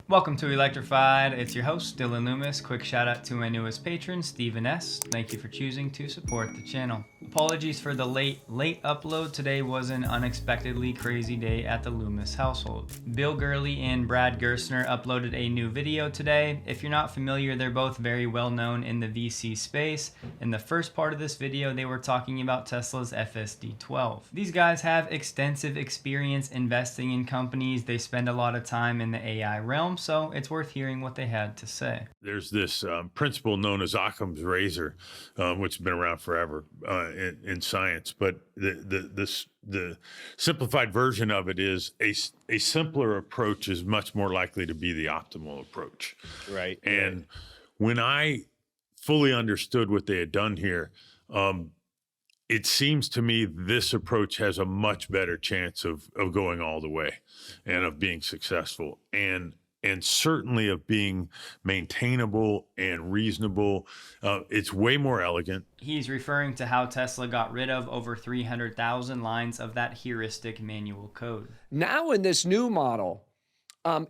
Welcome to Electrified. It's your host, Dylan Loomis. Quick shout out to my newest patron, Stephen S. Thank you for choosing to support the channel. Apologies for the late upload. Today was an unexpectedly crazy day at the Loomis household. Bill Gurley and Brad Gerstner uploaded a new video today. If you're not familiar, they're both very well known in the VC space. In the first part of this video, they were talking about Tesla's FSD12. These guys have extensive experience investing in companies. They spend a lot of time in the AI realm, so it's worth hearing what they had to say. There's this principle known as Occam's razor, which has been around forever in science. But the simplified version of it is a simpler approach is much more likely to be the optimal approach. Right. And when I fully understood what they had done here, it seems to me this approach has a much better chance of going all the way and of being successful and certainly of being maintainable and reasonable. It's way more elegant. He's referring to how Tesla got rid of over 300,000 lines of that heuristic manual code. Now in this new model,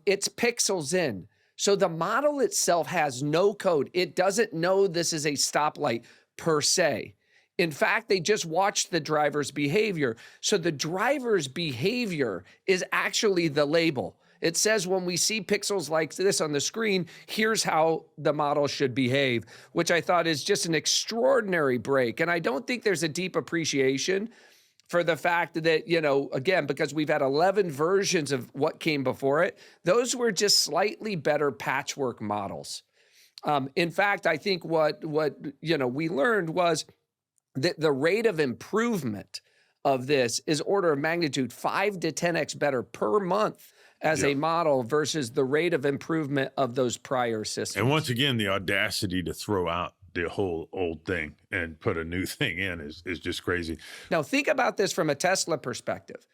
it's pixels in. So the model itself has no code. It doesn't know this is a stoplight per se. In fact, they just watch the driver's behavior. So the driver's behavior is actually the label. It says when we see pixels like this on the screen, here's how the model should behave, which I thought is just an extraordinary break. And I don't think there's a deep appreciation for the fact that, you know, again, because we've had 11 versions of what came before it, those were just slightly better patchwork models. In fact, I think what we learned was that the rate of improvement of this is order of magnitude 5 to 10x better per month as a model versus the rate of improvement of those prior systems. And once again, the audacity to throw out the whole old thing and put a new thing in is just crazy. Now, think about this from a Tesla perspective.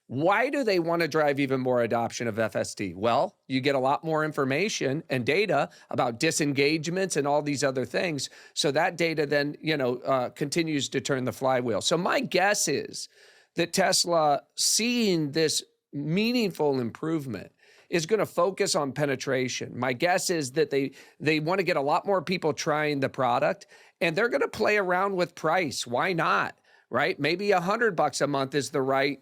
Why do they want to drive even more adoption of FSD? Well, you get a lot more information and data about disengagements and all these other things. So that data then, continues to turn the flywheel. So my guess is that Tesla, seeing this meaningful improvement, is going to focus on penetration. My guess is that they want to get a lot more people trying the product, and they're going to play around with price. Why not? Right? Maybe $100 a month is the right,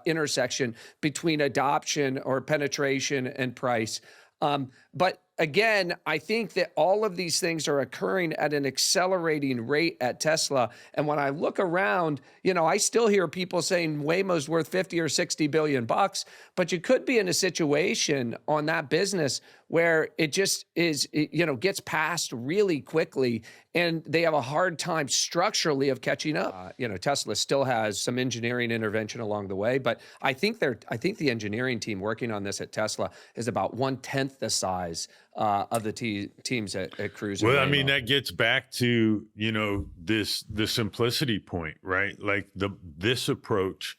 intersection between adoption or penetration and price. But again, I think that all of these things are occurring at an accelerating rate at Tesla. And when I look around, I still hear people saying Waymo's worth 50 or 60 billion bucks, but you could be in a situation on that business where it just is, gets passed really quickly and they have a hard time structurally of catching up. Tesla still has some engineering intervention along the way, but I think the engineering team working on this at Tesla is about 1/10 the size of the teams at Cruise. Well, I mean, that gets back to, the simplicity point, right? Like this approach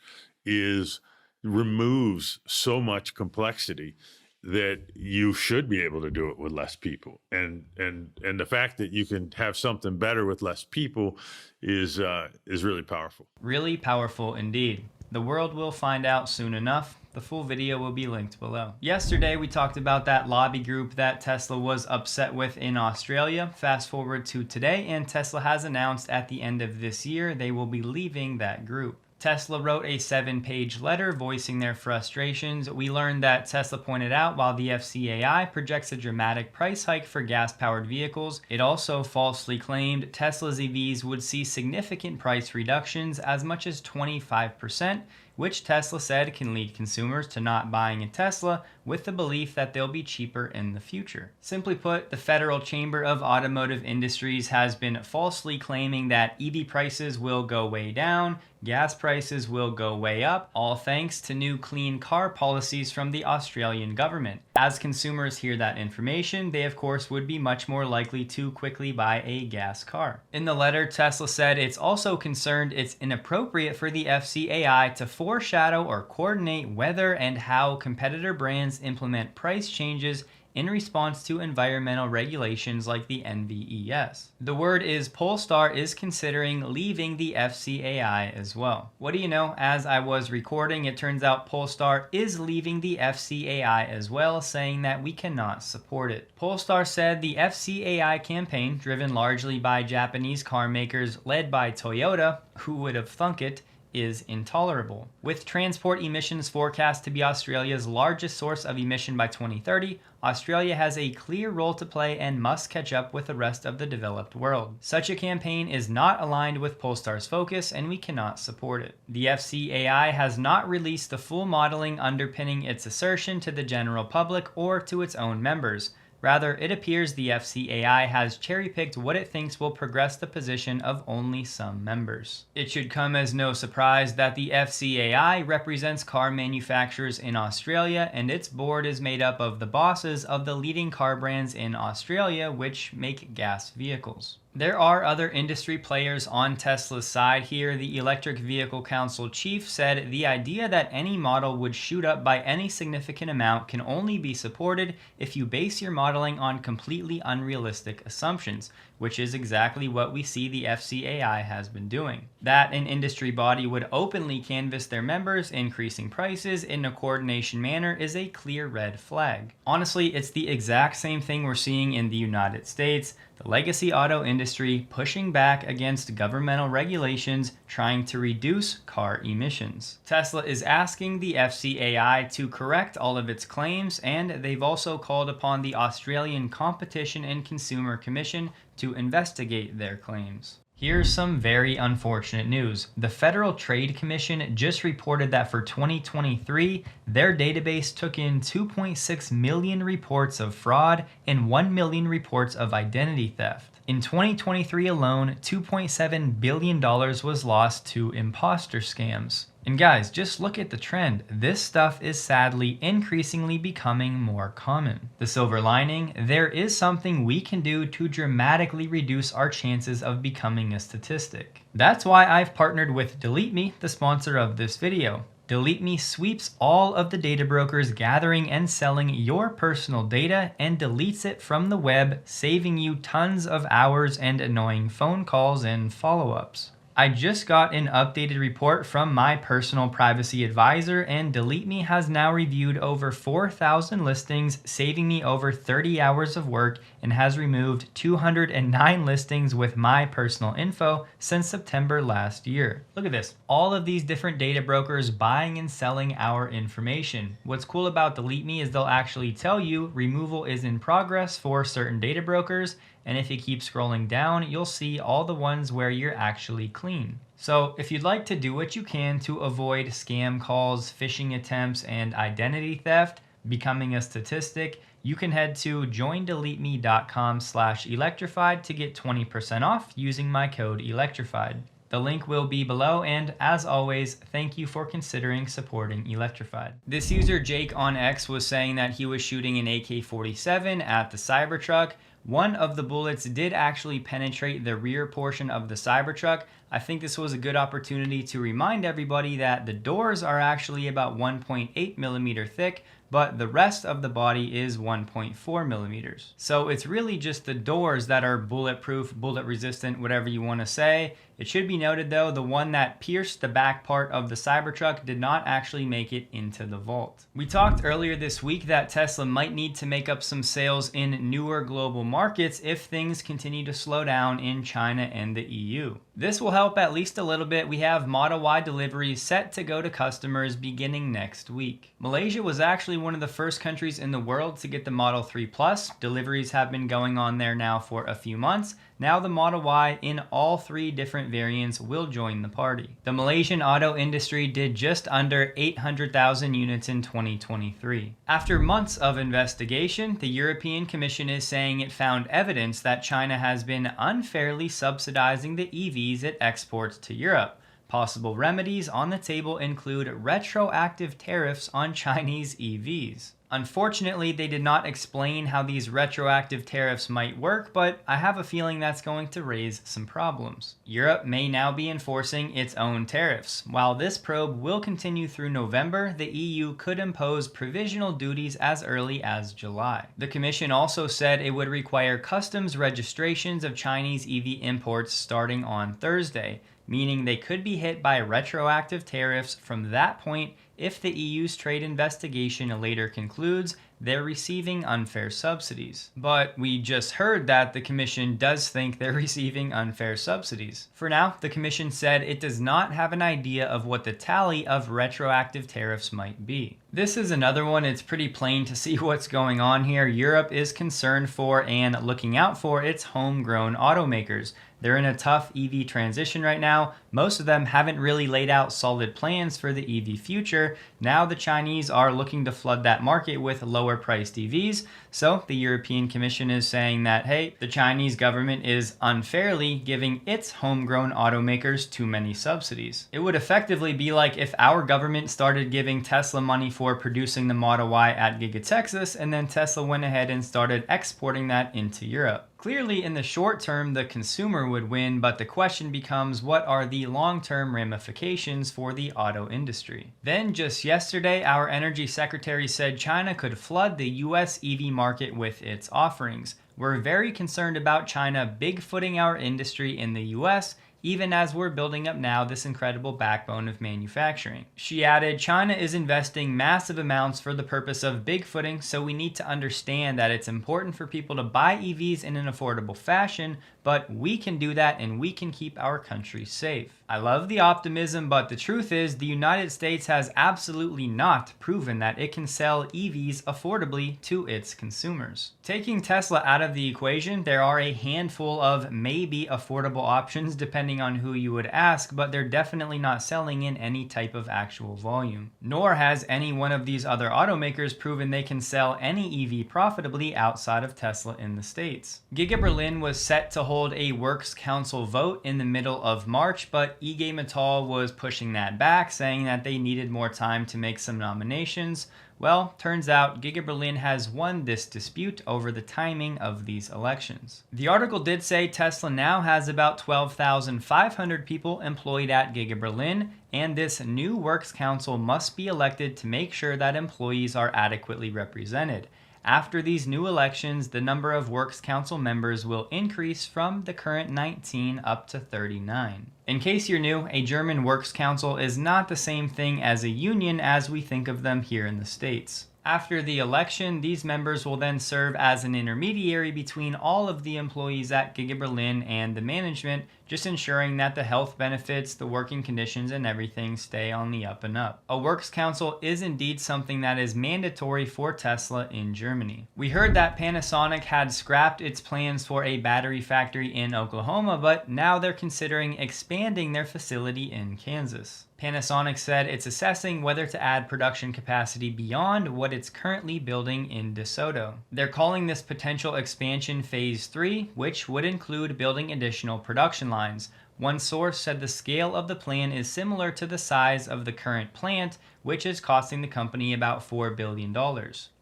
removes so much complexity that you should be able to do it with less people. And the fact that you can have something better with less people is really powerful. Really powerful indeed. The world will find out soon enough. The full video will be linked below. Yesterday, we talked about that lobby group that Tesla was upset with in Australia. Fast forward to today, and Tesla has announced at the end of this year they will be leaving that group. Tesla wrote a 7-page letter voicing their frustrations. We learned that Tesla pointed out while the FCAI projects a dramatic price hike for gas-powered vehicles, it also falsely claimed Tesla's EVs would see significant price reductions as much as 25%, which Tesla said can lead consumers to not buying a Tesla with the belief that they'll be cheaper in the future. Simply put, the Federal Chamber of Automotive Industries has been falsely claiming that EV prices will go way down, gas prices will go way up, all thanks to new clean car policies from the Australian government. As consumers hear that information, they of course would be much more likely to quickly buy a gas car. In the letter, Tesla said it's also concerned it's inappropriate for the FCAI to foreshadow or coordinate whether and how competitor brands implement price changes in response to environmental regulations like the NVES. The word is Polestar is considering leaving the FCAI as well. What do you know? As I was recording, it turns out Polestar is leaving the FCAI as well, saying that we cannot support it. Polestar said the FCAI campaign, driven largely by Japanese car makers led by Toyota, who would have thunk it, is intolerable. With transport emissions forecast to be Australia's largest source of emission by 2030, Australia has a clear role to play and must catch up with the rest of the developed world. Such a campaign is not aligned with Polestar's focus, and we cannot support it. The FCAI has not released the full modeling underpinning its assertion to the general public or to its own members. Rather, it appears the FCAI has cherry-picked what it thinks will progress the position of only some members. It should come as no surprise that the FCAI represents car manufacturers in Australia, and its board is made up of the bosses of the leading car brands in Australia which make gas vehicles. There are other industry players on Tesla's side here. The Electric Vehicle Council chief said the idea that any model would shoot up by any significant amount can only be supported if you base your modeling on completely unrealistic assumptions, which is exactly what we see the FCAI has been doing. That an industry body would openly canvass their members, increasing prices in a coordination manner, is a clear red flag. Honestly, it's the exact same thing we're seeing in the United States. The legacy auto industry pushing back against governmental regulations trying to reduce car emissions. Tesla is asking the FCAI to correct all of its claims, and they've also called upon the Australian Competition and Consumer Commission to investigate their claims. Here's some very unfortunate news. The Federal Trade Commission just reported that for 2023, their database took in 2.6 million reports of fraud and 1 million reports of identity theft. In 2023 alone, $2.7 billion was lost to imposter scams. And guys, just look at the trend. This stuff is sadly increasingly becoming more common. The silver lining, there is something we can do to dramatically reduce our chances of becoming a statistic. That's why I've partnered with Delete Me, the sponsor of this video. Delete Me sweeps all of the data brokers gathering and selling your personal data and deletes it from the web, saving you tons of hours and annoying phone calls and follow-ups. I just got an updated report from my personal privacy advisor, and Delete Me has now reviewed over 4,000 listings, saving me over 30 hours of work, and has removed 209 listings with my personal info since September last year. Look at this. All of these different data brokers buying and selling our information. What's cool about Delete Me is they'll actually tell you removal is in progress for certain data brokers, and if you keep scrolling down, you'll see all the ones where you're actually clean. So if you'd like to do what you can to avoid scam calls, phishing attempts, and identity theft, becoming a statistic, you can head to joindeleteme.com/electrified to get 20% off using my code electrified. The link will be below, and as always, thank you for considering supporting Electrified. This user Jake on X was saying that he was shooting an AK-47 at the Cybertruck. One of the bullets did actually penetrate the rear portion of the Cybertruck. I think this was a good opportunity to remind everybody that the doors are actually about 1.8 millimeter thick, but the rest of the body is 1.4 millimeters. So it's really just the doors that are bulletproof, bullet resistant, whatever you want to say. It should be noted though, the one that pierced the back part of the Cybertruck did not actually make it into the vault. We talked earlier this week that Tesla might need to make up some sales in newer global markets if things continue to slow down in China and the EU. This will help at least a little bit. We have Model Y deliveries set to go to customers beginning next week. Malaysia was actually one of the first countries in the world to get the Model 3 Plus. Deliveries have been going on there now for a few months. Now the Model Y in all 3 different variants will join the party. The Malaysian auto industry did just under 800,000 units in 2023. After months of investigation, the European Commission is saying it found evidence that China has been unfairly subsidizing the EVs it exports to Europe. Possible remedies on the table include retroactive tariffs on Chinese EVs. Unfortunately, they did not explain how these retroactive tariffs might work, but I have a feeling that's going to raise some problems. Europe may now be enforcing its own tariffs. While this probe will continue through November, the EU could impose provisional duties as early as July. The Commission also said it would require customs registrations of Chinese EV imports starting on Thursday, meaning they could be hit by retroactive tariffs from that point if the EU's trade investigation later concludes they're receiving unfair subsidies. But we just heard that the Commission does think they're receiving unfair subsidies. For now, the Commission said it does not have an idea of what the tally of retroactive tariffs might be. This is another one. It's pretty plain to see what's going on here. Europe is concerned for and looking out for its homegrown automakers. They're in a tough EV transition right now. Most of them haven't really laid out solid plans for the EV future. Now the Chinese are looking to flood that market with lower priced EVs. So the European Commission is saying that, hey, the Chinese government is unfairly giving its homegrown automakers too many subsidies. It would effectively be like if our government started giving Tesla money for producing the Model Y at Giga Texas, and then Tesla went ahead and started exporting that into Europe. Clearly, in the short term, the consumer would win, but the question becomes, what are the long-term ramifications for the auto industry? Then, just yesterday, our energy secretary said China could flood the US EV market with its offerings. We're very concerned about China bigfooting our industry in the US, even as we're building up now this incredible backbone of manufacturing. She added, China is investing massive amounts for the purpose of bigfooting, so we need to understand that it's important for people to buy EVs in an affordable fashion, but we can do that and we can keep our country safe. I love the optimism, but the truth is the United States has absolutely not proven that it can sell EVs affordably to its consumers. Taking Tesla out of the equation, there are a handful of maybe affordable options depending on who you would ask, but they're definitely not selling in any type of actual volume. Nor has any one of these other automakers proven they can sell any EV profitably outside of Tesla in the States. Giga Berlin was set to hold a Works Council vote in the middle of March, but IG Metall was pushing that back, saying that they needed more time to make some nominations. Well, turns out Giga Berlin has won this dispute over the timing of these elections. The article did say Tesla now has about 12,500 people employed at Giga Berlin, and this new Works Council must be elected to make sure that employees are adequately represented. After these new elections, the number of Works Council members will increase from the current 19 up to 39. In case you're new, a German Works Council is not the same thing as a union as we think of them here in the States. After the election, these members will then serve as an intermediary between all of the employees at Giga Berlin and the management, just ensuring that the health benefits, the working conditions, and everything stay on the up and up. A Works Council is indeed something that is mandatory for Tesla in Germany. We heard that Panasonic had scrapped its plans for a battery factory in Oklahoma, but now they're considering expanding their facility in Kansas. Panasonic said it's assessing whether to add production capacity beyond what it's currently building in DeSoto. They're calling this potential expansion Phase 3, which would include building additional production lines. One source said the scale of the plan is similar to the size of the current plant, which is costing the company about $4 billion.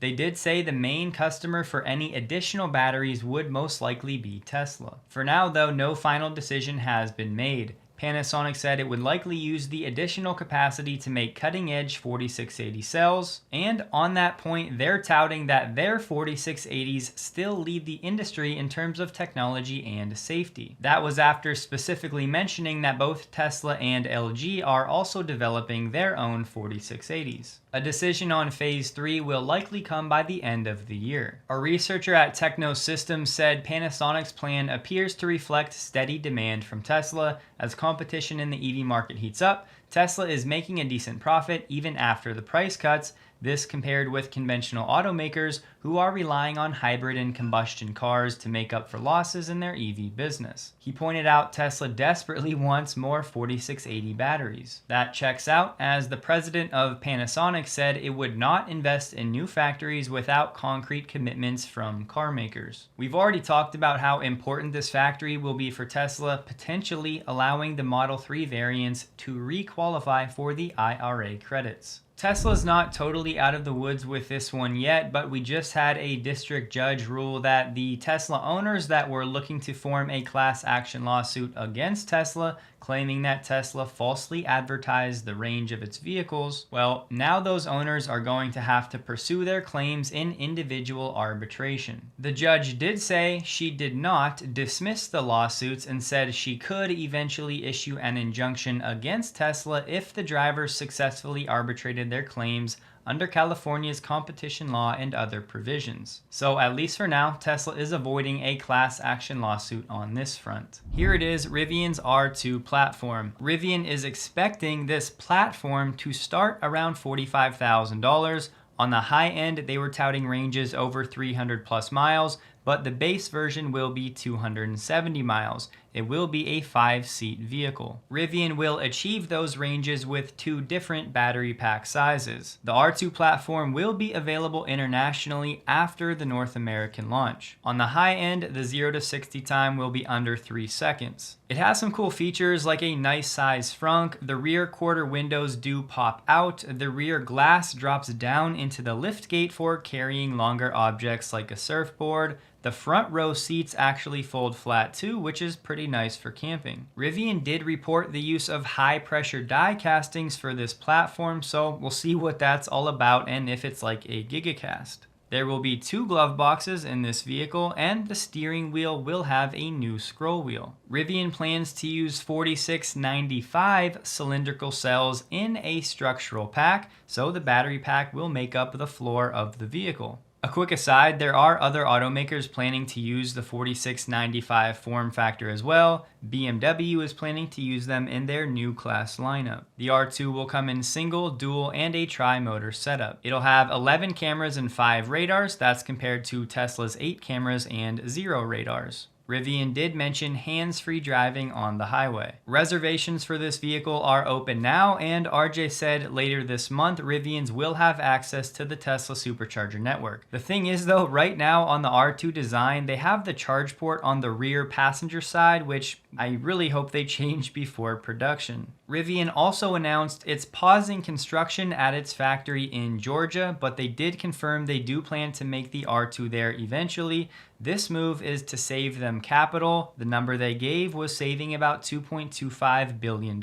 They did say the main customer for any additional batteries would most likely be Tesla. For now, though, no final decision has been made. Panasonic said it would likely use the additional capacity to make cutting-edge 4680 cells, and on that point, they're touting that their 4680s still lead the industry in terms of technology and safety. That was after specifically mentioning that both Tesla and LG are also developing their own 4680s. A decision on Phase 3 will likely come by the end of the year. A researcher at Techno Systems said Panasonic's plan appears to reflect steady demand from Tesla. As competition in the EV market heats up, Tesla is making a decent profit even after the price cuts. This compared with conventional automakers who are relying on hybrid and combustion cars to make up for losses in their EV business. He pointed out Tesla desperately wants more 4680 batteries. That checks out, as the president of Panasonic said it would not invest in new factories without concrete commitments from car makers. We've already talked about how important this factory will be for Tesla, potentially allowing the Model 3 variants to re-qualify for the IRA credits. Tesla's not totally out of the woods with this one yet, but we just had a district judge rule that the Tesla owners that were looking to form a class action lawsuit against Tesla, claiming that Tesla falsely advertised the range of its vehicles, well, now those owners are going to have to pursue their claims in individual arbitration. The judge did say she did not dismiss the lawsuits and said she could eventually issue an injunction against Tesla if the drivers successfully arbitrated their claims under California's competition law and other provisions. So at least for now, Tesla is avoiding a class action lawsuit on this front. Here it is, Rivian's R2 platform. Rivian is expecting this platform to start around $45,000. On the high end, they were touting ranges over 300 plus miles, but the base version will be 270 miles. It will be a 5-seat vehicle. Rivian will achieve those ranges with 2 different battery pack sizes. The R2 platform will be available internationally after the North American launch. On the high end, the 0 to 60 time will be under 3 seconds. It has some cool features like a nice size frunk. The rear quarter windows do pop out. The rear glass drops down into the lift gate for carrying longer objects like a surfboard. The front row seats actually fold flat too, which is pretty nice for camping. Rivian did report the use of high pressure die castings for this platform, so we'll see what that's all about and if it's like a gigacast. There will be 2 glove boxes in this vehicle, and the steering wheel will have a new scroll wheel. Rivian plans to use 4695 cylindrical cells in a structural pack, so the battery pack will make up the floor of the vehicle. A quick aside, there are other automakers planning to use the 4695 form factor as well. BMW is planning to use them in their new class lineup. The R2 will come in single, dual, and a tri-motor setup. It'll have 11 cameras and 5 radars. That's compared to Tesla's 8 cameras and 0 radars. Rivian did mention hands-free driving on the highway. Reservations for this vehicle are open now, and RJ said later this month Rivians will have access to the Tesla supercharger network. The thing is though, right now on the R2 design, they have the charge port on the rear passenger side, which I really hope they change before production. Rivian also announced it's pausing construction at its factory in Georgia, but they did confirm they do plan to make the R2 there eventually. This move is to save them capital. The number they gave was saving about $2.25 billion.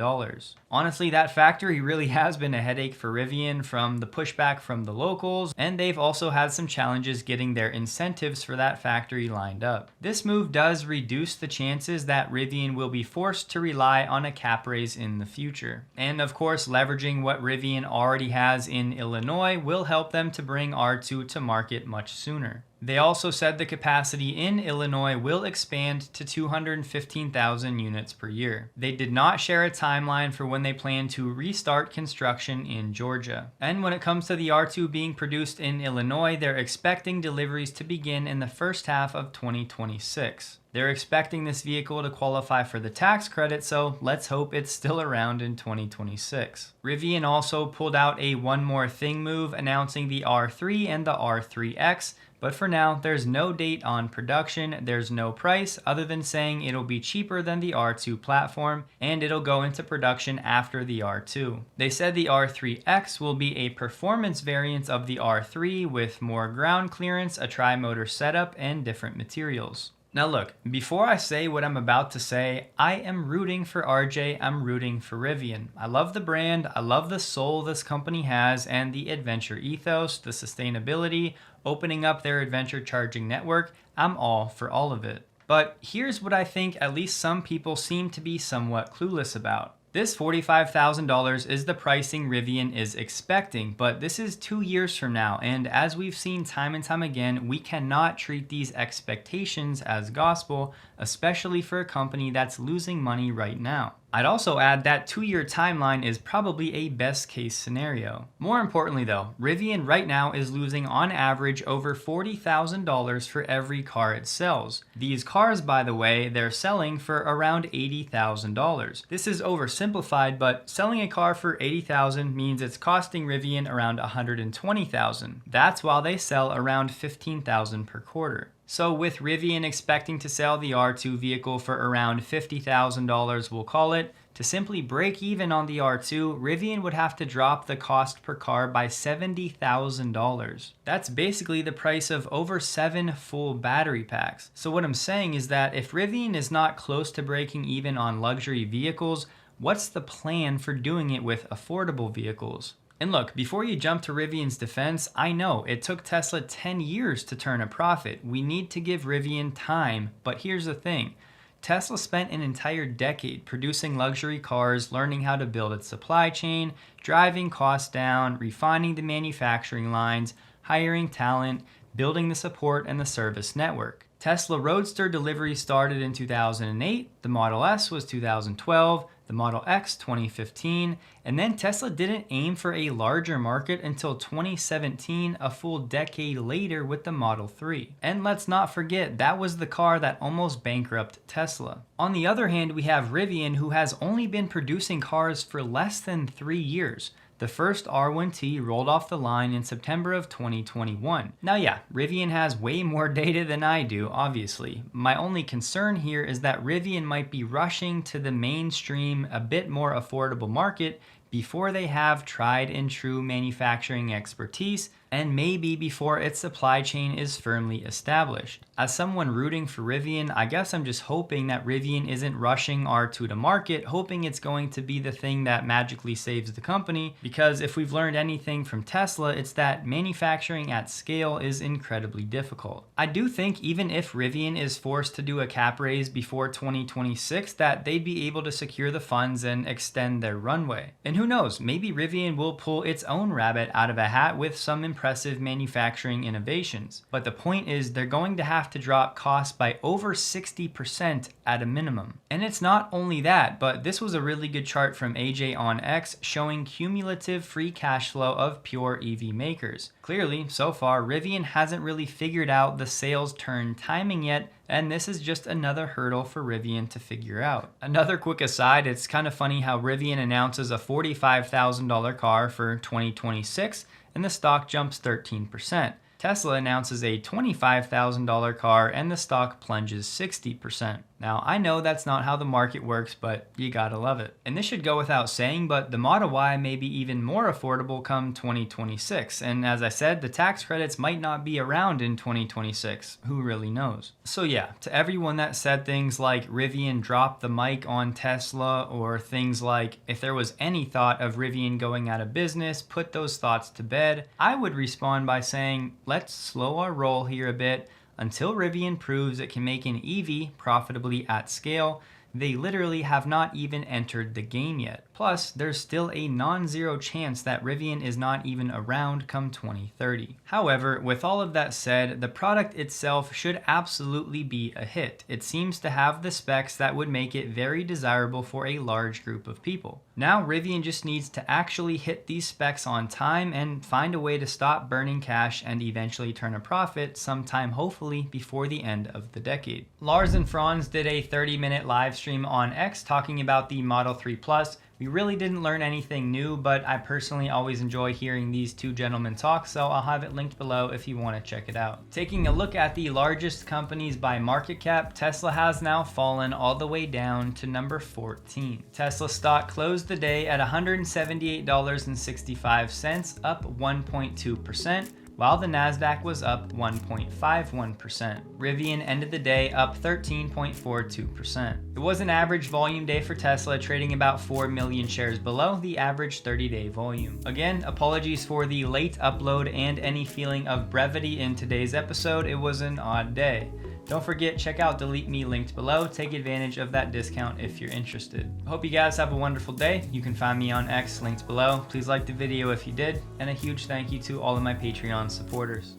Honestly, that factory really has been a headache for Rivian from the pushback from the locals, and they've also had some challenges getting their incentives for that factory lined up. This move does reduce the chances that Rivian will be forced to rely on a cap raise in the future. And of course, leveraging what Rivian already has in Illinois will help them to bring R2 to market much sooner. They also said the capacity in Illinois will expand to 215,000 units per year. They did not share a timeline for when they plan to restart construction in Georgia. And when it comes to the R2 being produced in Illinois, they're expecting deliveries to begin in the first half of 2026. They're expecting this vehicle to qualify for the tax credit, so let's hope it's still around in 2026. Rivian also pulled out a one more thing move, announcing the R3 and the R3X, but for now, there's no date on production, there's no price, other than saying it'll be cheaper than the R2 platform, and it'll go into production after the R2. They said the R3X will be a performance variant of the R3 with more ground clearance, a tri-motor setup, and different materials. Now look, before I say what I'm about to say, I am rooting for RJ, I'm rooting for Rivian. I love the brand, I love the soul this company has, and the adventure ethos, the sustainability, opening up their adventure charging network. I'm all for all of it. But here's what I think at least some people seem to be somewhat clueless about. This $45,000 is the pricing Rivian is expecting, but this is 2 years from now, and as we've seen time and time again, we cannot treat these expectations as gospel, especially for a company that's losing money right now. I'd also add that 2-year timeline is probably a best case scenario. More importantly though, Rivian right now is losing on average over $40,000 for every car it sells. These cars, by the way, they're selling for around $80,000. This is oversimplified, but selling a car for $80,000 means it's costing Rivian around $120,000. That's while they sell around $15,000 per quarter. So with Rivian expecting to sell the R2 vehicle for around $50,000, we'll call it, To simply break even on the R2, Rivian would have to drop the cost per car by $70,000. That's basically the price of over 7 full battery packs. So what I'm saying is that if Rivian is not close to breaking even on luxury vehicles, what's the plan for doing it with affordable vehicles? And look, before you jump to Rivian's defense, I know it took Tesla 10 years to turn a profit. We need to give Rivian time, but here's the thing. Tesla spent an entire decade producing luxury cars, learning how to build its supply chain, driving costs down, refining the manufacturing lines, hiring talent, building the support and the service network. Tesla Roadster delivery started in 2008, the Model S was 2012, the Model X 2015, and then Tesla didn't aim for a larger market until 2017, a full decade later with the Model 3. And let's not forget, that was the car that almost bankrupted Tesla. On the other hand, we have Rivian, who has only been producing cars for less than 3 years. The first R1T rolled off the line in September of 2021. Now yeah, Rivian has way more data than I do, obviously. My only concern here is that Rivian might be rushing to the mainstream, a bit more affordable market before they have tried and true manufacturing expertise, and maybe before its supply chain is firmly established. As someone rooting for Rivian, I guess I'm just hoping that Rivian isn't rushing R2 to market, hoping it's going to be the thing that magically saves the company, because if we've learned anything from Tesla, it's that manufacturing at scale is incredibly difficult. I do think even if Rivian is forced to do a cap raise before 2026, that they'd be able to secure the funds and extend their runway. And who knows, maybe Rivian will pull its own rabbit out of a hat with some impressive manufacturing innovations. But the point is, they're going to have to drop costs by over 60% at a minimum. And it's not only that, but this was a really good chart from AJ on X showing cumulative free cash flow of pure EV makers. Clearly, so far, Rivian hasn't really figured out the sales turn timing yet, and this is just another hurdle for Rivian to figure out. Another quick aside, it's kind of funny how Rivian announces a $45,000 car for 2026, and the stock jumps 13%. Tesla announces a $25,000 car and the stock plunges 60%. Now, I know that's not how the market works, but you gotta love it. And this should go without saying, but the Model Y may be even more affordable come 2026. And as I said, the tax credits might not be around in 2026. Who really knows? So yeah, to everyone that said things like Rivian dropped the mic on Tesla, or things like if there was any thought of Rivian going out of business, put those thoughts to bed, I would respond by saying, let's slow our roll here a bit. Until Rivian proves it can make an EV profitably at scale, they literally have not even entered the game yet. Plus, there's still a non-zero chance that Rivian is not even around come 2030. However, with all of that said, the product itself should absolutely be a hit. It seems to have the specs that would make it very desirable for a large group of people. Now, Rivian just needs to actually hit these specs on time and find a way to stop burning cash and eventually turn a profit sometime hopefully before the end of the decade. Lars and Franz did a 30-minute live stream on X talking about the Model 3 Plus. We really didn't learn anything new, but I personally always enjoy hearing these two gentlemen talk, so I'll have it linked below if you want to check it out. Taking a look at the largest companies by market cap, Tesla has now fallen all the way down to number 14. Tesla stock closed the day at $178.65, up 1.2%. while the Nasdaq was up 1.51%. Rivian ended the day up 13.42%. It was an average volume day for Tesla, trading about 4 million shares below the average 30-day volume. Again, apologies for the late upload and any feeling of brevity in today's episode. It was an odd day. Don't forget, check out Delete Me linked below. Take advantage of that discount if you're interested. I hope you guys have a wonderful day. You can find me on X linked below. Please like the video if you did, and a huge thank you to all of my Patreon supporters.